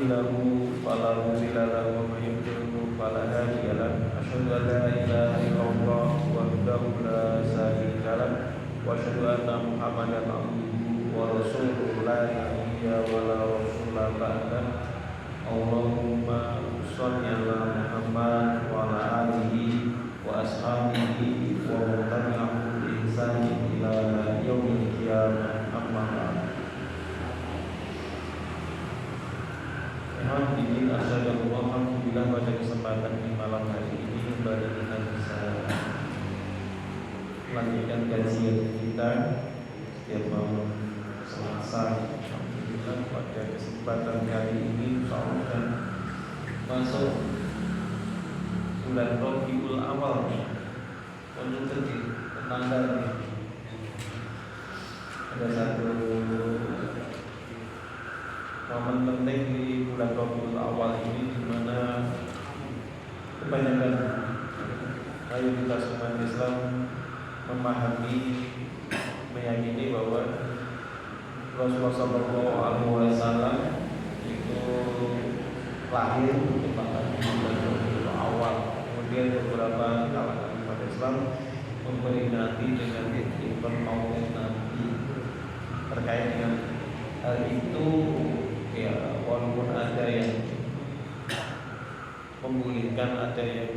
له فلا مضل له ومن يضلل فلا هادي له أشهد أن لا إله إلا الله وحده لا شريك له وأشهد أن محمدا عبده ورسوله لا نبي ولا رسول بعده اللهم صل على محمد وعلى آله وأصحابه ومن تبعهم بإحسان إلى يوم القيامة أما بعد. Alhamdulillah, alhamdulillah pada kesempatan di malam hari ini kembali kita bisa melanjutkan kajian kita setiap malam Selasa. Alhamdulillah pada kesempatan kali ini insyaallah masuk bulan Rabiul Awal. Menurut tetangga ada satu momen penting di bulan Rabiul Awal ini, di mana kebanyakan mayoritas umat Islam memahami, meyakini bahwa Rasulullah SAW itu lahir tepat di bulan Rabiul Awal. Kemudian beberapa kalangan umat Islam memperingati dengan event Maulid Nabi. Terkait dengan hal itu, ya walaupun ada yang membolehkan, ada yang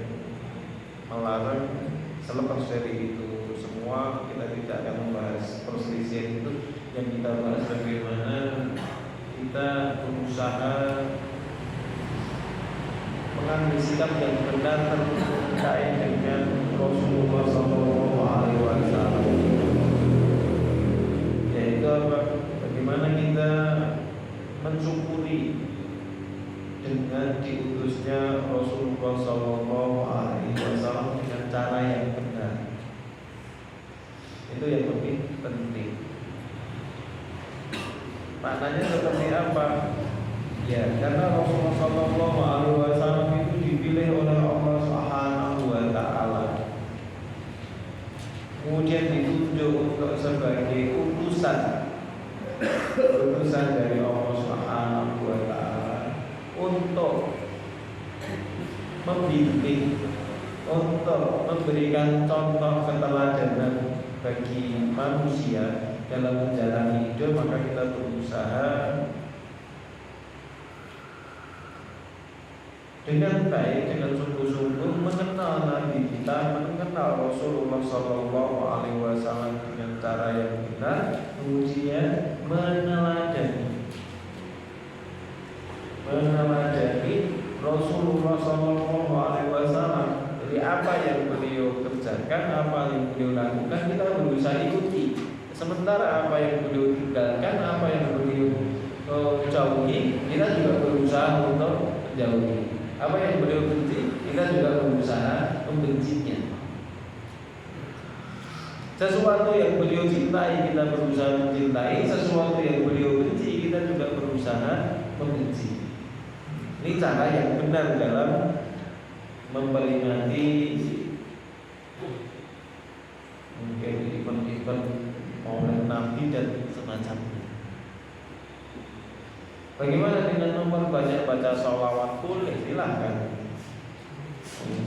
melarang, selepas dari itu semua kita tidak akan membahas perselisihan itu. Yang kita bahas bagaimana kita berusaha mengambil sikap yang benar terkait dengan Rasulullah SAW. Yaitu apa? Bagaimana kita mensyukuri dengan diutusnya Rasulullah SAW dengan cara yang benar. Itu yang lebih penting. Maknanya seperti apa? Ya, karena Rasulullah SAW itu dipilih oleh Allah Subhanahu wa Ta'ala, kemudian ditunjuk untuk sebagai utusan dari Allah Subhanahu wa Ta'ala untuk membimbing, untuk memberikan contoh keteladanan bagi manusia dalam menjalani hidup. Maka kita berusaha dengan baik, dengan sungguh-sungguh mengenal Nabi kita, mengenal Rasulullah SAW dengan cara yang benar, kemudian meneladani Rasulullah SAW. Jadi apa yang beliau kerjakan, apa yang beliau lakukan, kita berusaha ikuti. Sementara apa yang beliau tinggalkan, apa yang beliau jauhi, kita juga berusaha untuk menjauhi. Apa yang beliau benci, kita juga berusaha membencinya. Sesuatu yang beliau cintai, kita berusaha mencintai. Sesuatu yang beliau benci, kita juga berusaha membenci. Ini cara yang benar dalam memperingati mungkin event-event Maulid Nabi dan semacamnya. Bagaimana dengan memperbanyak baca sholawat? Boleh, silahkan.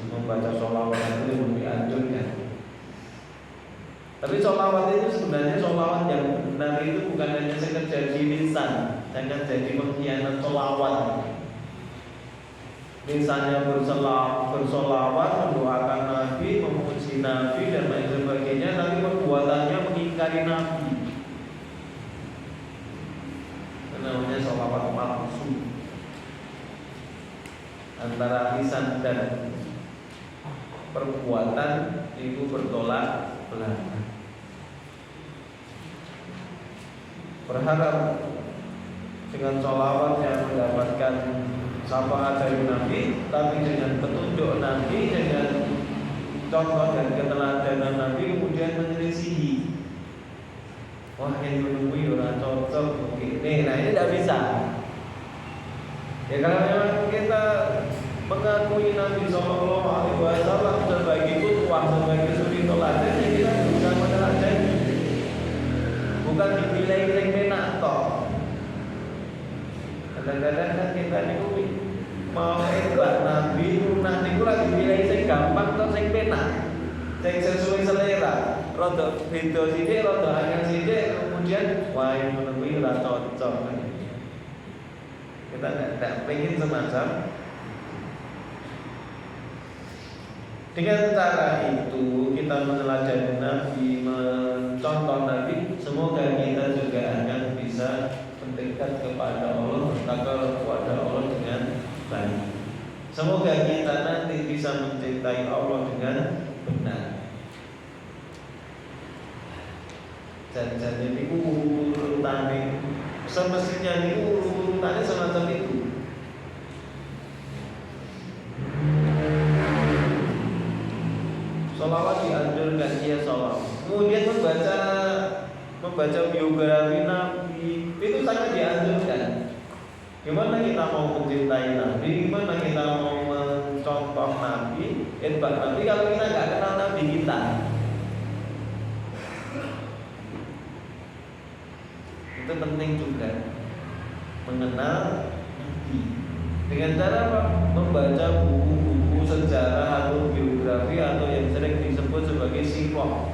Membaca sholawat itu lebih dianjurkan. Tapi sholawat itu sebenarnya sholawat yang benar itu bukan hanya sekedar di lisan. Jangan jadi pengkhianat sholawat. Lisannya bersolawat, mendoakan Nabi, memuji Nabi dan lain sebagainya, tapi perbuatannya mengingkari Nabi. Namanya sholawat palsu. Antara lisan dan perbuatan itu bertolak belakang. Berharap dengan sholawat yang mendapatkan syafaat dari Nabi, tapi dengan petunjuk Nabi, dengan contoh dan keteladanan Nabi, kemudian menyelisihi. Wah, yang menemui orang cocok begini. Nah, ini tidak bisa. Ya, kalau memang kita mengakui Nabi SAW sebagai uswah, sebagai suri teladan, ya kita bukan meneladani, bukan dipilih yang enak toh. Kadang-kadang kan kita niku mau enak Nabi lunah niku lagi pilih sing gampang atau sing penak, sing sesuai selera. Rada beda sithik, rada angel sithik, kemudian wah ngono kuwi ora cocok. Kita tidak pengen semacam. Dengan cara itu kita meneladani Nabi, mencontoh Nabi, semoga kita juga akan bisa mendekat kepada Allah, bertakwa kepada Allah dengan baik. Semoga kita nanti bisa mencintai Allah dengan benar. Jadi urutane semestinya ini urutannya semacam itu. Sholawat dianjurkan, ya sholawat. Kemudian membaca biografi Nabi itu sangat dianjurkan. Gimana kita mau mencintai Nabi, gimana kita mau mencontoh Nabi, Nabi kalau kita nggak kenal Nabi kita. Itu penting juga mengenal Nabi. Dengan cara apa? Membaca buku-buku sejarah atau biografi atau yang sering disebut sebagai sirah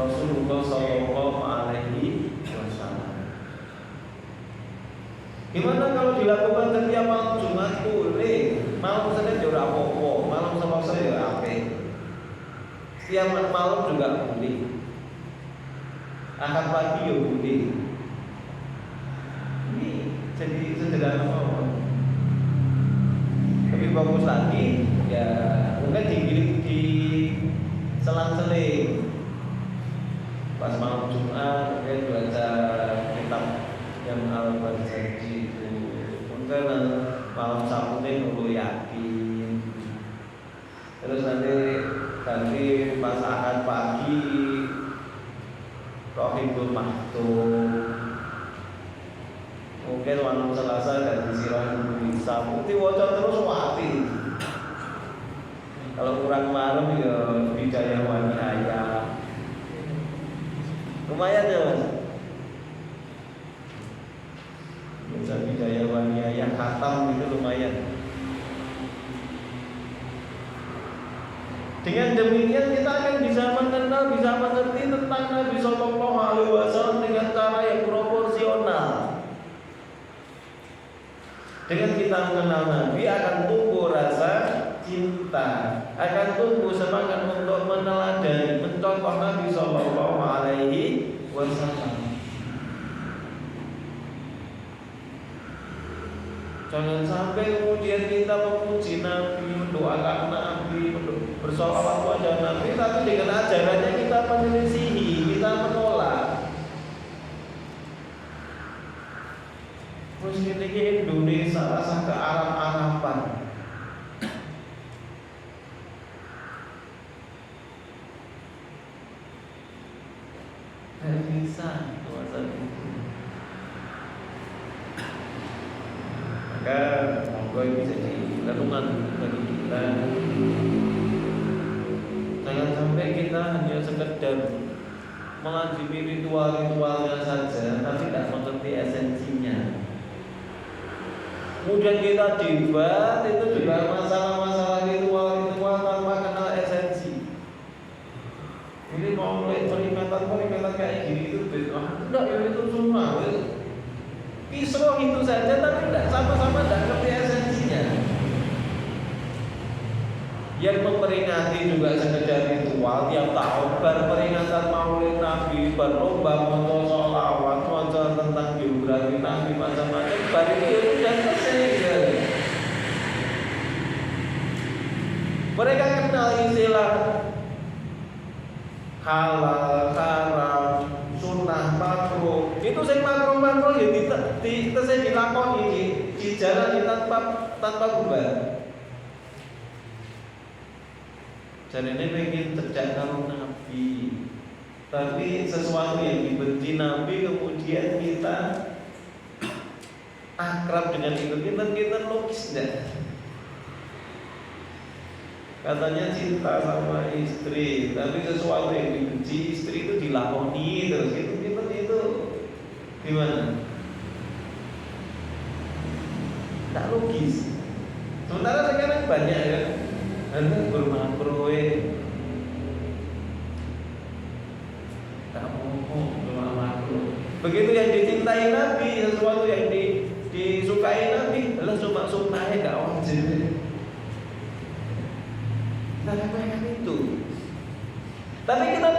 Rasulullah Sallallahu Alaihi Wasallam. Gimana kalau dilakukan setiap malam Jumat boleh, malam Senin juga apa-apa, malam Selasa juga apa? Setiap malam juga boleh. Ahad pagi ya boleh. Ini jadi sederhana banget. Lebih bagus lagi ya mungkin di selang-seling pas malam Jumat mungkin baca kitab yang Al-Barzanji itu, mungkin malam Sabtu nunggu yakin, terus nanti pas Ahad pagi Rohibul Maktum, mungkin malam Selasa dan sirah bisa bukti wajah terus wati. Kalau kurang malam ya Bidayah Wani Ayah, lumayan ya mas. Bisa Bidayah Wani Ayah khatam itu lumayan. Dengan demikian kita akan bisa mengenal, bisa mengerti tentang Nabi Sallallahu Alaihi Wasallam dengan cara yang proporsional. Dengan kita mengenal Nabi akan tumbuh rasa cinta, akan tumbuh semangat untuk meneladani, mencontoh Nabi Sallallahu Alaihi Wasallam. Jangan sampai kemudian kita memuji Nabi, mendoakan Nabi, bersolawat kepada Nabi, tapi dengan ajarannya kita menyelisihi, kita menolak. Terus ini Indonesia rasa ke Arab-Araban. Tidak bisa kawasan itu. Maka monggo bisa dilakukan bagi kita. Jangan sampai kita hanya sekedar melazimi ritual-ritualnya saja, tapi tidak mengerti esensinya. Kemudian kita debat itu juga masalah-masalah ritual-ritual tanpa kenal esensi. Ini mau mulai peringatan kayak gini itu beda. Enggak, ya itu semua. Kisruh itu saja tapi tidak sama-sama tidak ngerti esensinya. Yang memperingati juga sekedar ritual tiap tahun, berperingatan Maulid Nabi, berlomba maca sholawat, maca tentang biografi Nabi macam-macam, baru itu sudah selesai. Mereka kenal istilah halal, haram, sunnah, makruh. Itu sing makruh ya dilakoni di jalan tanpa gubah. Dan ini pengen terjadi karo Nabi, tapi sesuatu yang dibenci Nabi kemudian kita akrab dengan itu, kita logis enggak? Katanya cinta sama istri, tapi sesuatu yang dibenci istri itu dilakoni terus, itu gimana? tak logis. Sementara sekarang banyak ya, ada bermakro tak mau makro. Begitu yang dicintai Nabi, sesuatu yang disukai Nabi, adalah cuma sunnahnya gak wajib. Kita lakukan itu. Tapi kita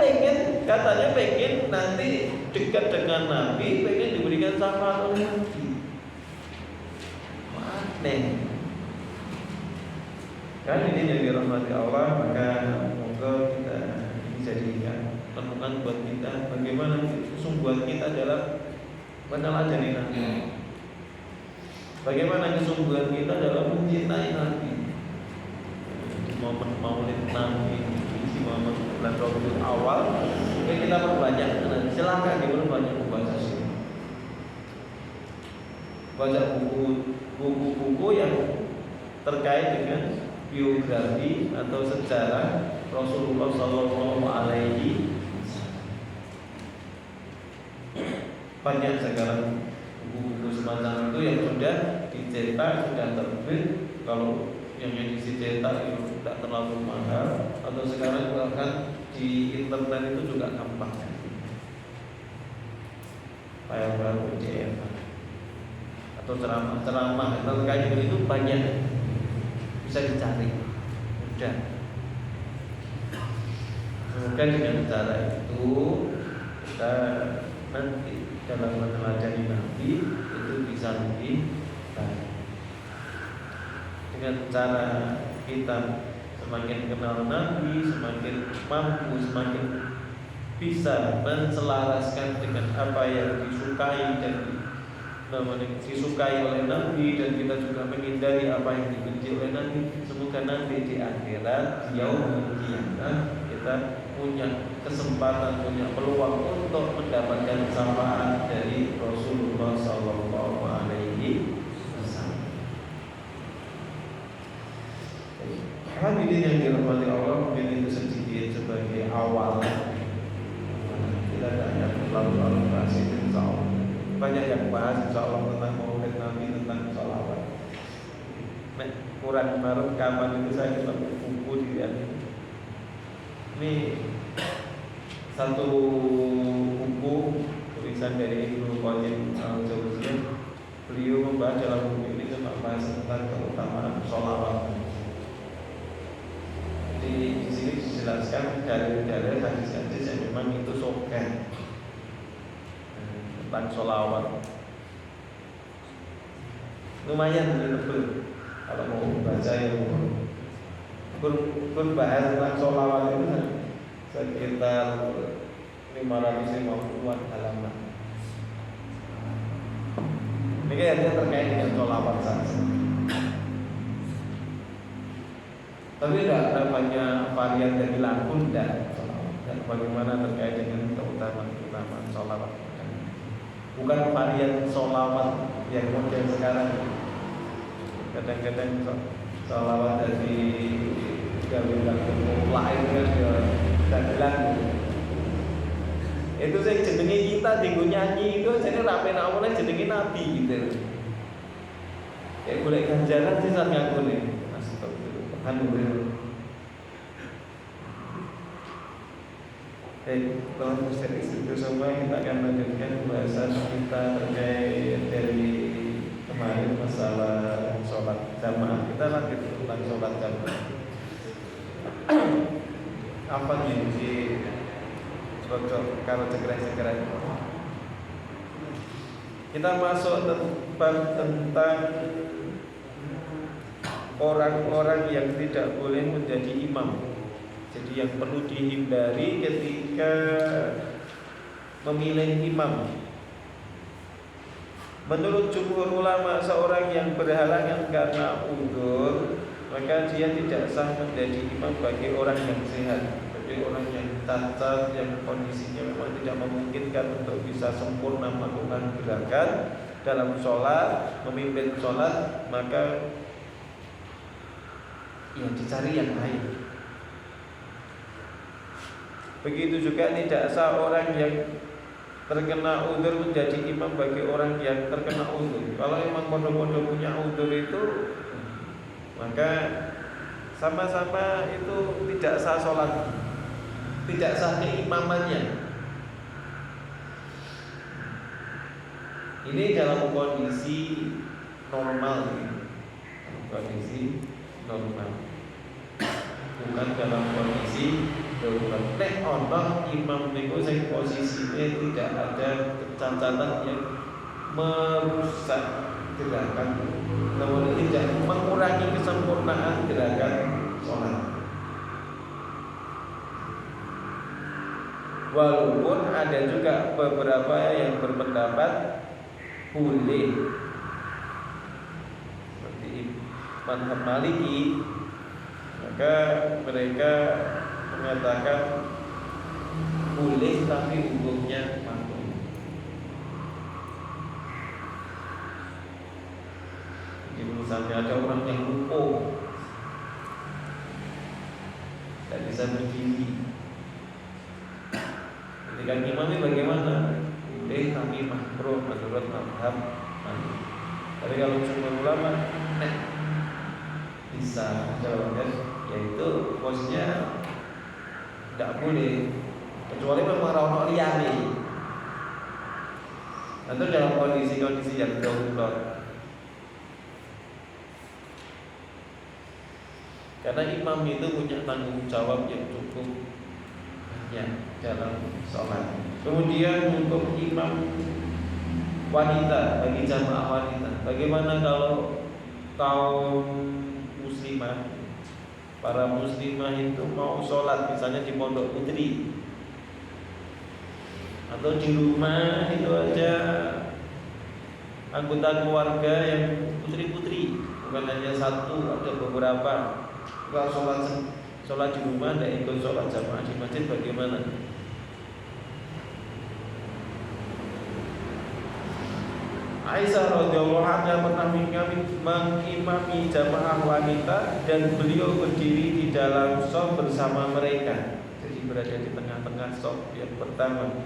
katanya pengen nanti dekat dengan Nabi, pengen diberikan syafaat oleh Nabi. Aneh. Kan ini yang dirahmati Allah, maka semoga kita dijadikan temukan buat kita bagaimana kesungguhan kita dalam meneladani Nabi. Bagaimana kesungguhan kita dalam mencintai Nabi. Momen Maulid Nabi, isi momen bulan Rabiul Awal, kita perbanyak. Silakan diperbanyak membaca sini. Baca buku-buku yang terkait dengan biografi atau sejarah Rasulullah Sallallahu Alaihi Wasallam. Banyak sekarang buku-buku semacam itu yang sudah dicetak, sudah terbit. Kalau yang edisi cetak itu tidak terlalu mahal, atau sekarang bahkan di internet itu juga gampang. File baru PDF atau ceramah terkait itu banyak, bisa dicari mudah. Semoga dengan cara itu kita nanti dalam meneladani Nabi itu bisa lebih baik. Dengan cara kita semakin kenal Nabi, semakin mampu, semakin bisa menselaraskan dengan apa yang disukai dan disukai oleh Nabi, dan kita juga menghindari apa yang dibenci oleh Nabi. Semoga nanti di akhirat yaumul qiyamah kita punya kesempatan, punya peluang untuk mendapatkan syafaat dari Rasulullah Sallallahu Alaihi Wasallam. Hadirin yang dirahmati Allah, mungkin itu sedikit sebagai awal. Kita tidak terlalu bahas itu, insya Allah. Banyak yang bahas insya Allah tentang Maulid Nabi, tentang sholawat. Kurang rekaman itu saya ketemu buku dilihat. Ini satu buku tulisan dari Ibnu Qayyim Al-Jauziyah. Beliau membahas dalam buku ini tentang bahas tentang keutamaan sholawat. Di sini dijelaskan dari hadis-hadis yang memang itu sahih tentang sholawat. Lumayan tebel kalau mau baca yang berbahas tentang sholawat itu sekitar 550-an halaman. Ini kayaknya terkait dengan sholawat saja. Tapi tidak ada banyak varian dari lagu, dan bagaimana terkait dengan keutamaan sholawat. Bukan varian sholawat yang modern sekarang. Kadang-kadang sholawat dari lagu lain kan ya bilang itu saya jenenge kita tinggal nyanyi itu jadi rapi namanya jenenge Nabi gitu. Kayak boleh ganjaran sih saat ngaku nih. Baik, teman Ustaz itu semua kita akan lanjutkan pembahasan kita terkait dari kemarin masalah sholat jamaah. Kita lanjut tentang sholat jamaah. Apa nih si kalau segera kita masuk tentang orang-orang yang tidak boleh menjadi imam. Jadi yang perlu dihindari ketika memilih imam. Menurut jumhur ulama, seorang yang berhalangan karena uzur, maka dia tidak sah menjadi imam bagi orang yang sehat. Bagi orang yang cacat, yang kondisinya memang tidak memungkinkan untuk bisa sempurna melakukan gerakan dalam sholat, memimpin sholat, maka ya dicari yang lain. Begitu juga tidak sah orang yang terkena udzur menjadi imam bagi orang yang terkena udzur. Kalau memang pondok-pondok punya udzur itu, maka sama-sama itu tidak sah sholat, tidak sah keimamannya. Ini dalam kondisi normal, kondisi normal, bukan dalam kondisi darurat. Nek ono imam niku sing posisine tidak ada kecacatan yang merusak gerakan, namun tidak mengurangi kesempurnaan gerakan sholat. Walaupun ada juga beberapa yang berpendapat boleh, seperti mazhab Maliki, maka mereka mengatakan boleh tapi hukumnya makruh. Jadi misalnya ada orang yang lumpuh, tidak bisa berdiri, ketika imamnya bagaimana? Boleh tapi makruh menurut mazhab Maliki. Tapi kalau jumhur ulama bisa jawabannya, yaitu posisinya tidak boleh kecuali memang rawon liyane atau dalam kondisi-kondisi yang darurat. Karena imam itu punya tanggung jawab yang cukup banyak dalam sholat. Kemudian untuk imam wanita, bagi jamaah wanita, bagaimana kalau kaum muslimah, para muslimah itu mau sholat misalnya di pondok putri atau di rumah itu aja anggota keluarga yang putri-putri, bukan hanya satu, ada beberapa. Kalau sholat di rumah tidak ikut sholat jamaah di masjid, bagaimana? Aisyah radhiyallahu anha pernah mengimami jamaah wanita dan beliau berdiri di dalam shaf bersama mereka. Jadi berada di tengah-tengah shaf yang pertama.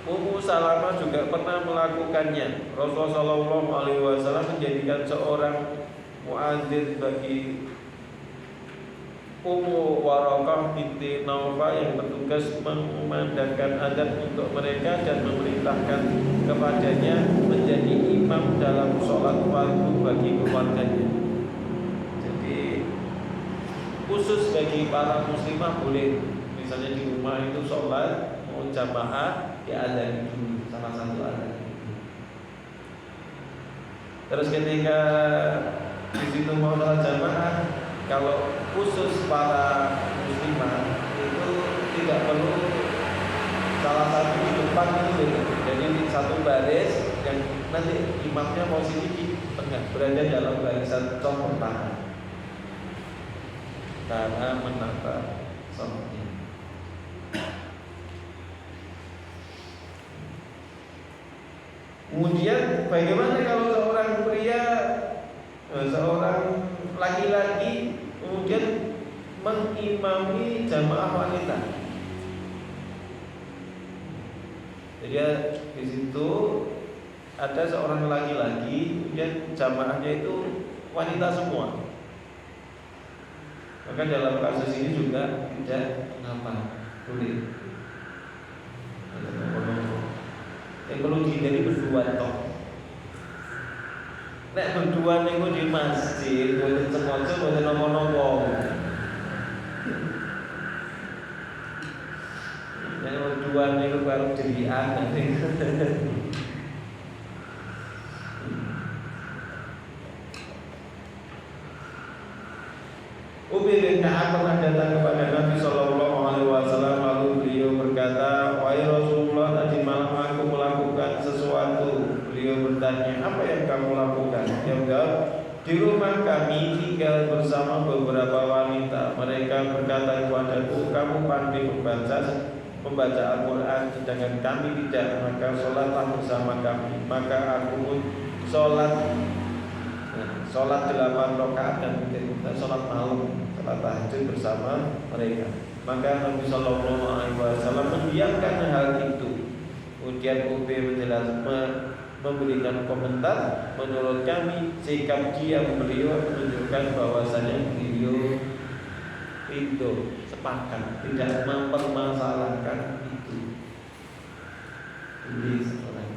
Ummu Salamah juga pernah melakukannya. Rasulullah sallallahu alaihi wasallam menjadikan seorang muadzin bagi Ummu Waraqah binti Naufal yang bertugas mengumandangkan adzan untuk mereka dan memerintahkan kepadanya menjadi imam dalam sholat fardu bagi keluarganya. Jadi khusus bagi para muslimah boleh, misalnya di rumah itu sholat mau jamaah ya adzan dulu, salah satu adzan. Terus ketika di situ mau sholat jamaah, kalau khusus para muslimah itu tidak perlu salah satu di depan itu, jadi di satu baris yang nanti imamnya posisi di tengah, berada dalam barisan shaf pertama karena menata shafnya. Kemudian bagaimana kalau seorang pria, seorang laki-laki kemudian mengimami jamaah wanita? Jadi di situ ada seorang laki-laki, kemudian jamaahnya itu wanita semua. Maka dalam kasus ini juga tidak mengapa, boleh. Yang perlu dihindari berdua toh. Nek berdua niku di masjid, boten sengaja, boten nopo-nopo. Nek berdua niku baru dirian nanti. Ubay bin Ka'ab pernah datang kepada Nabi sallallahu alaihi wasallam, lalu beliau berkata, "Wahai Rasulullah, tadi malam aku melakukan sesuatu." Beliau bertanya, "Apa yang kamu lakukan?" Dia menjawab, "Di rumah kami tinggal bersama beberapa wanita. Mereka berkata kepadaku, 'Kamu pandai membaca Al-Quran, sedangkan kami tidak, maka sholatlah bersama kami.' Maka aku pun sholat 8 rakaat dan sholat malam, sholat tahajud bersama mereka." Maka Nabi Shallallahu Alaihi Wasallam mendiamkan hal itu. Kemudian Ubay memberikan komentar, menurut kami sikap beliau menunjukkan bahwasanya beliau ridho, sepakat, tidak mempermasalahkan itu. Jadi seorang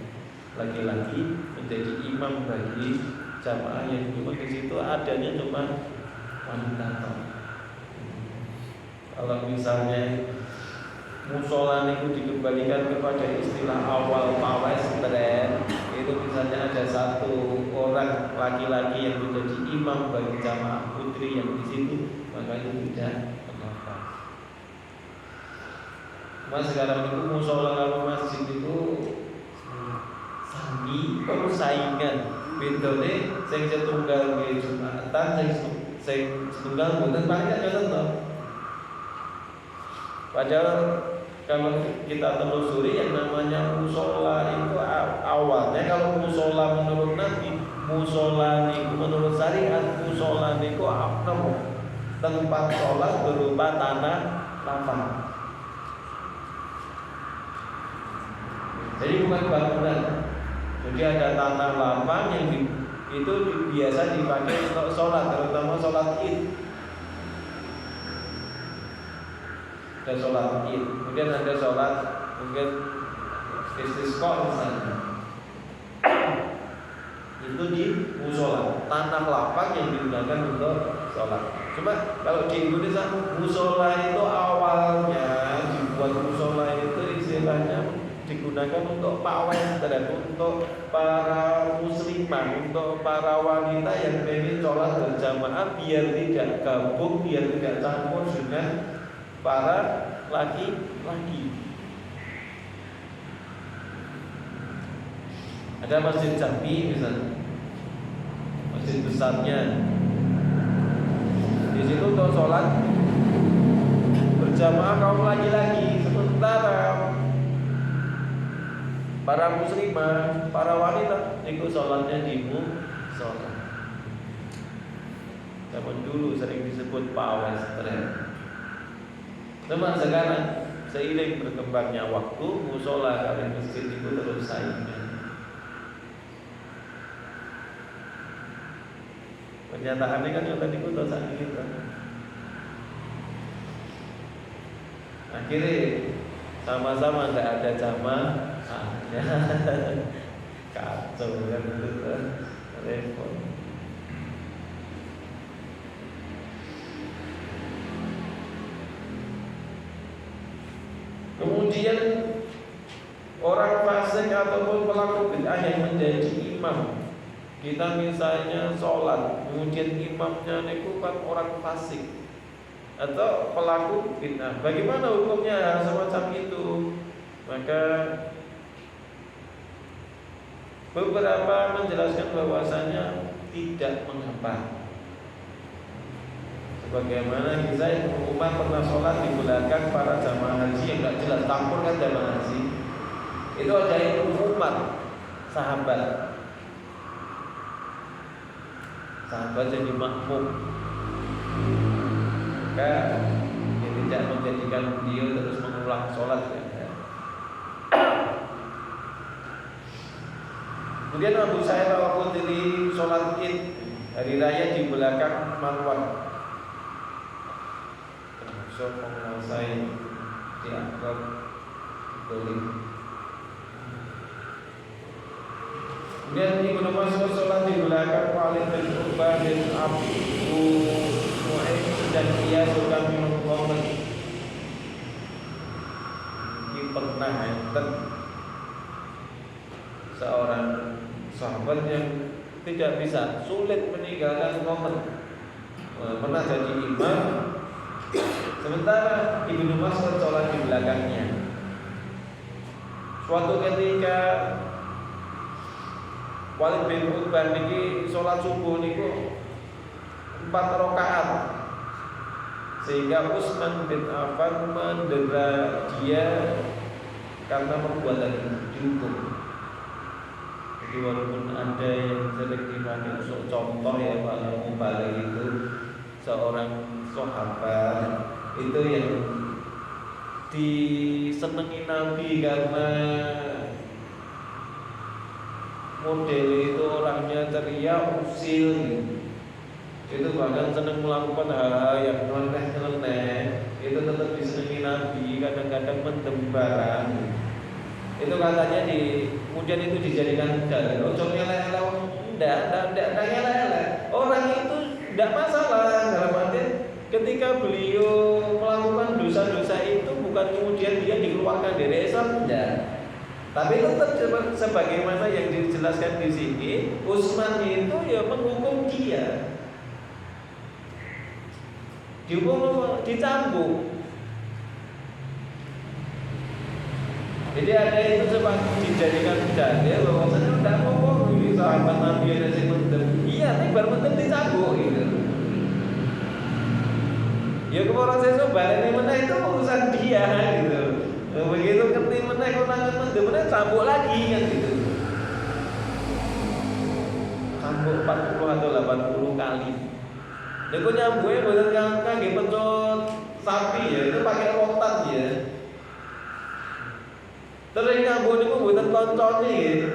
laki-laki menjadi imam bagi jamaah yang cuma di situ adanya cuma wanita. Kalau misalnya musola itu dikembalikan kepada istilah awal pawes tren, itu misalnya ada satu orang laki-laki yang menjadi imam bagi jamaah putri yang di situ, maka itu tidak mengapa. Mas sekarang itu musola kalau masjid itu sami persaingan, bedone sing setunggal nggih Jumatan, sing setunggal mboten paling kan to. Padahal kalau kita telusuri yang namanya musola itu awalnya, kalau musola menurut Nabi, musola niku menurut syariat, musola niku tempat sholat berupa tanah lapang. Jadi bukan bangunan. Jadi ada tanah lapang yang itu biasa dipakai untuk sholat, terutama sholat Id. Ada sholat Id, kemudian ada sholat mungkin istisqa misalnya. Itu di musola, tanah lapang yang digunakan untuk sholat. Cuma kalau di Indonesia musola itu awalnya dibuat musola itu istilahnya digunakan untuk pawai, untuk para muslimah, untuk para wanita yang ingin sholat berjamaah biar tidak gabung, biar tidak campur dengan para laki-laki. Ada masjid Jami misalnya, masjid besarnya. Di situ untuk sholat berjamaah kaum laki-laki, sementara para muslimah, para wanita itu sholatnya di musola. Zaman dulu sering disebut pawai tren. Cuma sekarang seiring berkembangnya waktu, musola kali masjid itu terus saingan. Kenyataannya kan yang tadi kita saat kita. Akhirnya sama-sama nggak ada jamaah, kacau kan itu repot. Kemudian orang fasik ataupun pelaku bid'ah yang menjadi imam, kita misalnya sholat, kemudian imamnya niku kan orang fasik atau pelaku bid'ah, bagaimana hukumnya semacam itu? Maka beberapa menjelaskan bahwasanya tidak mengapa. Bagaimana kisah Umar pernah sholat di belakang para jamaah haji yang tidak jelas, campur kan jamaah haji. Itu ada yang Umar, sahabat jadi makmum. Maka dia tidak menjadikan beliau terus mengulang sholat ya. Kemudian Abu Sa'id Al-Khudri sholat Id hari raya di belakang Marwan. Menguasai dianggap dolim. Kemudian Ibnu Mas'ud sholat di belakang Walid bin Uqbah bin Abu Mu'ayyid dan dia suka minum khamr. Ini pernah seorang sahabat yang tidak bisa, sulit meninggalkan khamr, pernah jadi imam. Sementara Ibnu Mas'ud sholat di belakangnya. Suatu ketika Walid bin Uqbah niki sholat subuh niku 4 rakaat, sehingga Utsman bin Affan mendera dia karena perbuatan itu dihukum. Jadi walaupun ada yang sering dipakai untuk contoh ya, kalau mubalik itu seorang sahabat itu yang disenengi Nabi karena model itu orangnya ceria, usil, itu bahkan senang melakukan hal-hal yang nyeleneh, itu tetap disenangi Nabi, kadang-kadang mendem barang. Itu katanya kemudian itu dijadikan dalil. Ojo nyeleh-eleh, ndak nyeleh-eleh. Orang itu ndak masalah dalam arti ketika beliau melakukan dosa-dosa itu bukan kemudian dia dikeluarkan dari Islam, enggak. Tapi tetap sebagaimana yang dijelaskan di sini, Utsman itu ya menghukum dia. Dihukum, dicambuk. Jadi ada itu seperti dijadikan dalil bahwasanya tidak mau ini sahabat Nabi ada yang mendem. Iya, tapi baru mendem dicambuk gitu. Ya kemarin saya coba ini mana itu urusan dia gitu. Begitu ngerti mana konangan mendem mana cambuk lagi kan gitu. Cambuk 40 atau 80 kali. Dia kok nyambuknya bukan kaki pencot sapi ya, itu pakai rotan ya. Terus nyambuk itu bukan koncone gitu.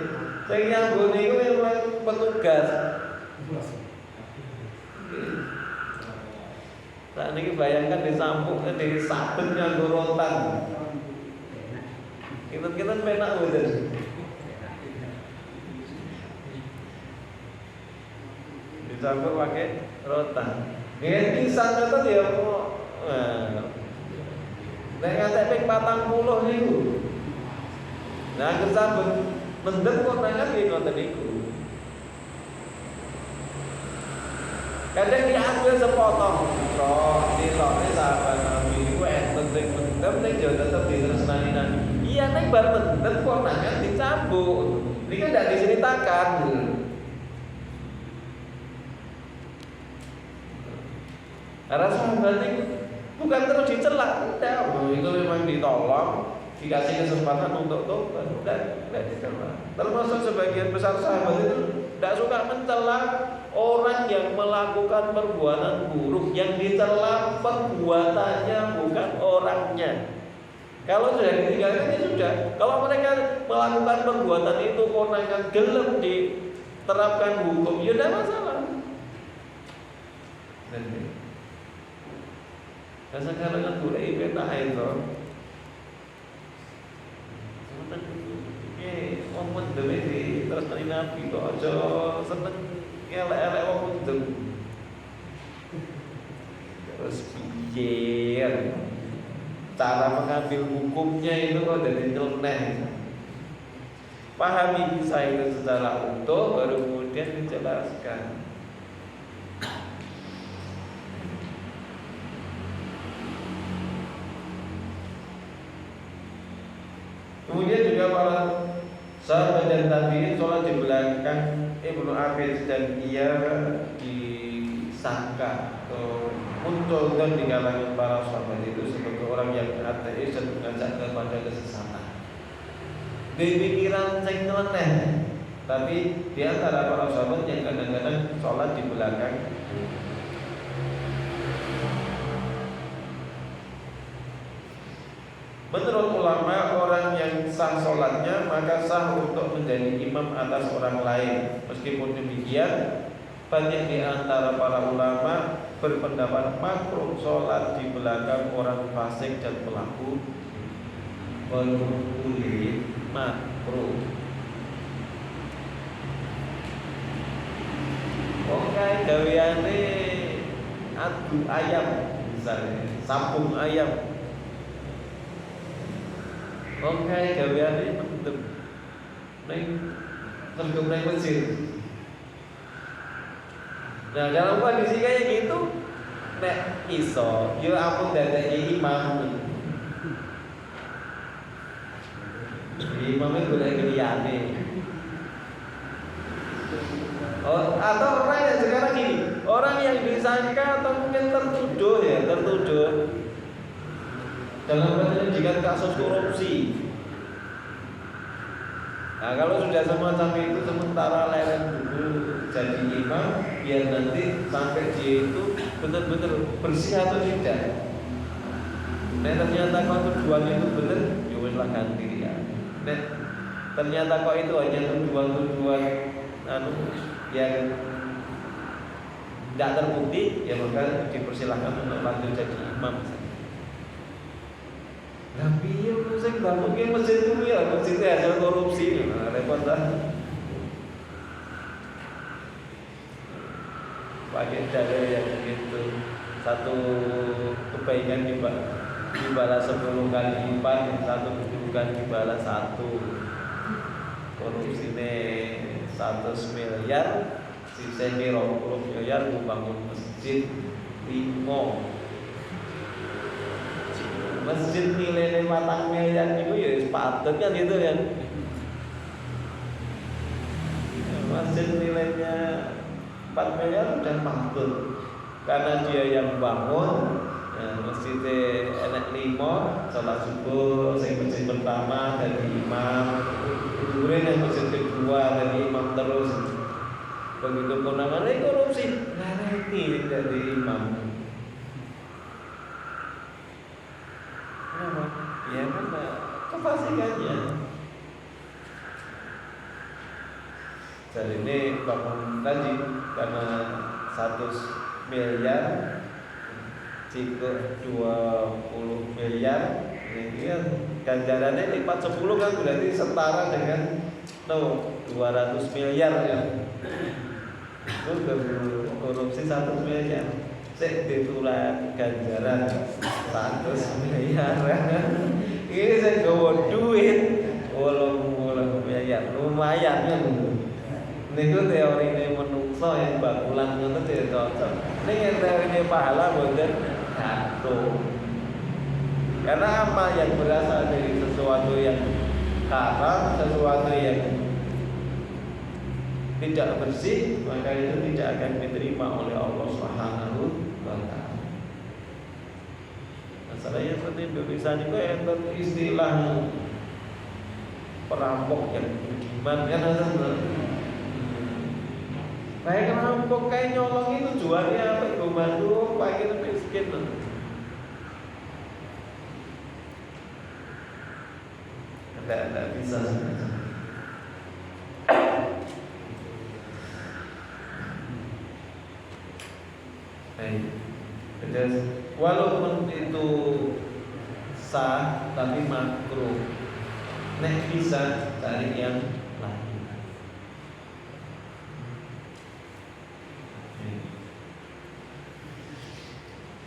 Saya nyambuk itu memang petugas. Saat ini bayangkan disambung dari sabun yang rotan. Kita penak betul. Disambung pakai rotan. Dia pisang itu dia mau. Nek ngatek ping 40 niku. Nah, kesambung mendem kok nangan nggih ngoten niku. Kadang diambil sepotong roh, dilokne sahabat Nabi iku enten sing mendem ning yo tetep ditresnani Nabi. Iya nek bar mendem kok nangan dicambuk. Ini kan tidak diceritakan. Karena sahabat itu bukan terus dicela, enggak. Itu memang ditolong, dikasih kesempatan untuk tobat, enggak dicela. Termasuk sebagian besar sahabat itu tidak suka mencela orang yang melakukan perbuatan buruk, yang dicela perbuatannya bukan orangnya. Kalau sudah ditinggalkan ya sudah. Kalau mereka melakukan perbuatan itu konangan gelem diterapkan hukum, ya tidak masalah. Dan sekarang kan boleh ibadah itu. Wong mendem iki terus nang Nabi kok aja seneng elek-elek wong mendem. Terus piye? Cara mengambil hukumnya itu kok dari nyeleneh. Pahami bisa itu secara utuh baru kemudian dijelaskan. Kemudian juga para sahabat dan tabi'in sholat di belakang Ibnu Abbas dan ia disangka atau muncul dan di kalangan para sahabat itu sebagai orang yang ateis dan mengajak kepada kesesatan. Di pikiran sing nyeleneh, tapi di antara para sahabat yang kadang-kadang sholat di belakang. Menurut ulama, orang yang sah sholatnya maka sah untuk menjadi imam atas orang lain. Meskipun demikian, banyak di antara para ulama berpendapat makruh sholat di belakang orang fasik dan pelaku berkulit. Makruh. Oke, gaweane adu ayam misalnya, sampung ayam. Oke, gaweane mendem ning tergem ning masjid. Nah, dalam kondisi kayak gitu, nek iso, yo ampun dadekne imam. Imamnya boleh kelihane. Oh, atau orang yang sekarang gini, orang yang disangka atau mungkin tertuduh dalam penyelidikan kasus korupsi. Nah, kalau sudah semacam itu sementara leren dulu jadi imam, biar nanti sampai dia itu betul-betul bersih atau tidak. Nek ternyata kok tujuan itu benar, ya wis lah ganti ya. Nek ternyata kok itu hanya tujuan-tujuan yang tidak terbukti, ya maka dipersilahkan untuk lanjut jadi imam. Lah piye sing bangun ki masjid kuwi ya masjid hasil korupsi. Nah, repot lah. Pakai cara yang begitu, satu kebaikan dibalas 10 kali lipat, satu keburukan dibalas 1. Korupsi ini 100 miliar, sisa 20 miliar membangun masjid 5. Masjid nilainya 4 miliar itu ya sepatut kan gitu kan. Masjid nilainya 4 miliar dan patut, karena dia yang bangun. Masjidnya enak 5, sholat subuh sing masjid pertama dari imam, kemudian yang masjid kedua dari imam terus. Begitu konangannya korupsi, ngerti dari imam. Kenapa? Ya karena kefasikannya. Jadi ini bangun tadi karena 100 miliar jika 20 miliar, ini kan ganjarannya lipat 10 kan berarti setara dengan 200 miliar ya. Itu korupsi 100 miliar. Sik ditular ganjaran 100 miliar. Ini saya gawa duit 80 miliar, lumayan kan. Niku teorine menungso yang bakulan ngoten ya cocok. Ning teorine pahala mboten satu. Karena amal yang berasal dari sesuatu yang haram, sesuatu yang tidak bersih, maka itu tidak akan diterima oleh Allah Subhanahu wa taala. Masalahnya seperti Indonesia itu enten istilah perampok yang budiman kan ada. Kayak ngerampok, kayak nyolong itu tujuannya apa? Bantu apa kita miskin. Tidak bisa sebenarnya. Walaupun itu sah tapi makruh. Nek bisa cari yang lain.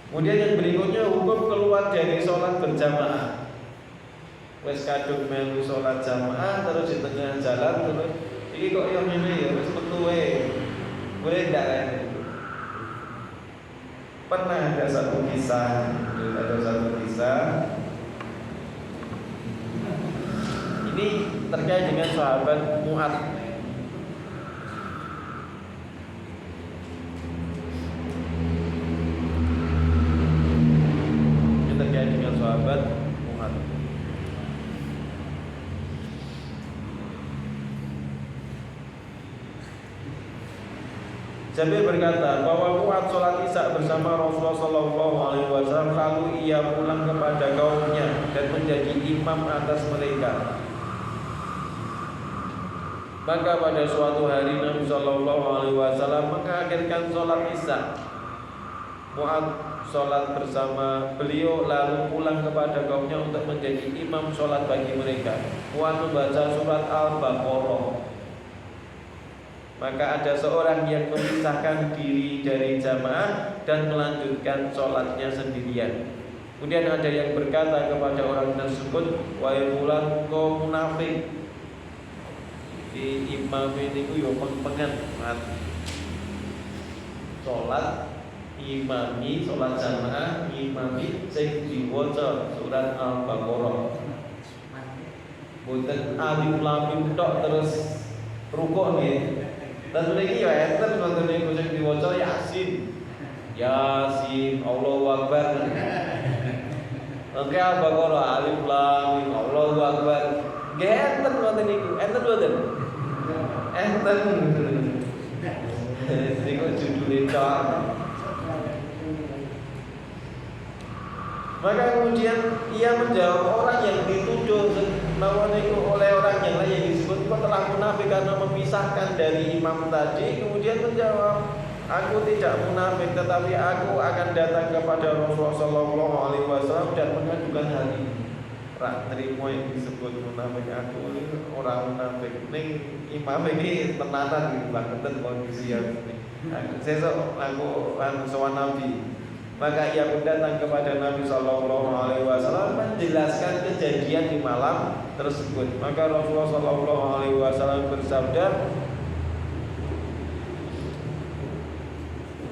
Kemudian yang berikutnya hukum keluar dari sholat berjamaah. Wes kadung melu sholat jamaah terus di tengah jalan terus iki kok yang ini ya wes metu wae. Boleh ndak kan? Pernah ada satu kisah. Ini terkait dengan sahabat Mu'ad. Sahabat Mu'ad. Jabir berkata bahwa Mu'ad sholat isya bersama Rasulullah SAW lalu ia pulang kepada kaumnya dan menjadi imam atas mereka. Maka pada suatu hari Nabi SAW mengakhirkan sholat isya. Mu'ad sholat bersama beliau lalu pulang kepada kaumnya untuk menjadi imam sholat bagi mereka. Mu'ad membaca surat Al-Baqarah. Maka ada seorang yang memisahkan diri dari jamaah dan melanjutkan sholatnya sendirian. Kemudian ada yang berkata kepada orang tersebut, wahai fulan, kau munafik. Di imam ini ku yo pengen sholat imami sholat jamaah imami sing diwaca surat Al-Baqarah. Boten alif lam mim tok terus rukuk nggih. Dan mriki ya enten wonten niku sing diwaca Yasin. Yasin, Allahu Akbar. Oke Al-Baqarah alif lam mim Allahu Akbar. Nggih enten wonten niku. Enten boten? Enten. Niku judule tok. Maka kemudian ia menjawab, orang yang dituduh oleh orang yang lain yang disebut kau telah munafik karena memisahkan dari imam tadi. Kemudian menjawab, aku tidak munafik, tetapi aku akan datang kepada Rasulullah Shallallahu Alaihi Wasallam dan mengajukan hal ini. Rak terima yang disebut munafik, aku ini orang munafik. Ning imam ini tenanan banget kondisi yang ini. Sesok aku sowan Nabi. Maka ia pun datang kepada Nabi Shallallahu Alaihi Wasallam menjelaskan kejadian di malam tersebut. Maka Rasulullah Shallallahu Alaihi Wasallam bersabda,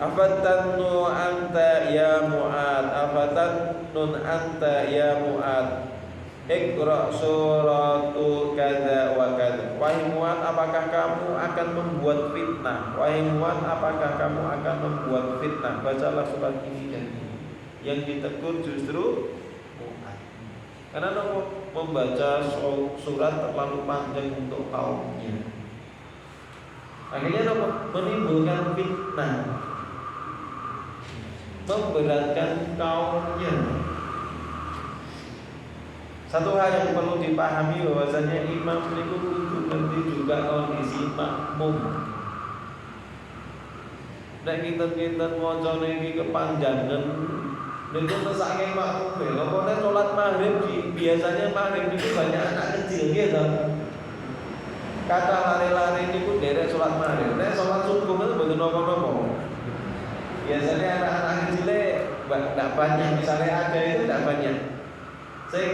afatannu anta ya Mu'ad, afatannun anta ya Mu'ad, Iqra suratu kada wa kada. Wahai Mu'ad, apakah kamu akan membuat fitnah? Wahai Mu'ad, apakah kamu akan membuat fitnah? Bacalah surat ini dan ini. Yang ditegur justru Mu'ad, karena membaca surat terlalu panjang untuk kaumnya. Akhirnya menimbulkan fitnah, memberatkan kaumnya. Satu hal yang perlu dipahami bahwasanya imam itu kudu ngerti juga kondisi makmum. Nek kinten-kinten macane iki kepanjangan, niku mesake makmum. Lha salat maghrib biasanya maghrib itu banyak anak kecil gitu. Kata lari-lari niku derek salat maghrib. Nek salat subuh itu mboten napa-napa. Biasanya anak-anak kecil enggak banyak, misalnya ada itu enggak banyak. Saya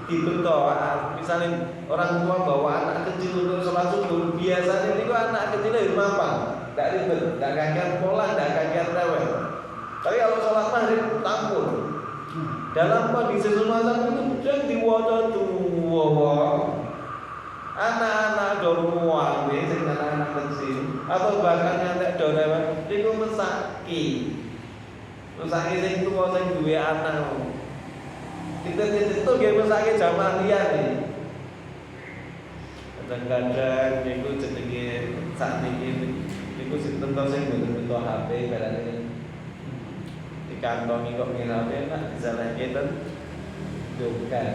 dibentuk, misalnya orang tua bawa anak kecil untuk sholat subuh, biasanya itu anak kecil itu mampang, tidak ribet, tidak kaget pola, tidak kaget rewel. Tapi kalau sholat maghrib tampur. Dalam kondisi semacam itu sedang diwaca tuwa, anak-anak dormuang, anak-anak kecil, atau bahkan ngantek dorewel, itu mesaki sing tuwa sing duwe anak. Kita itu gak mesake jamaah liyan nih. Kadang-kadang niku jenenge sakniki niku sinten to sing mboten butuh HP barane dikantongi kok ngira HP nak disalahke ten dokan.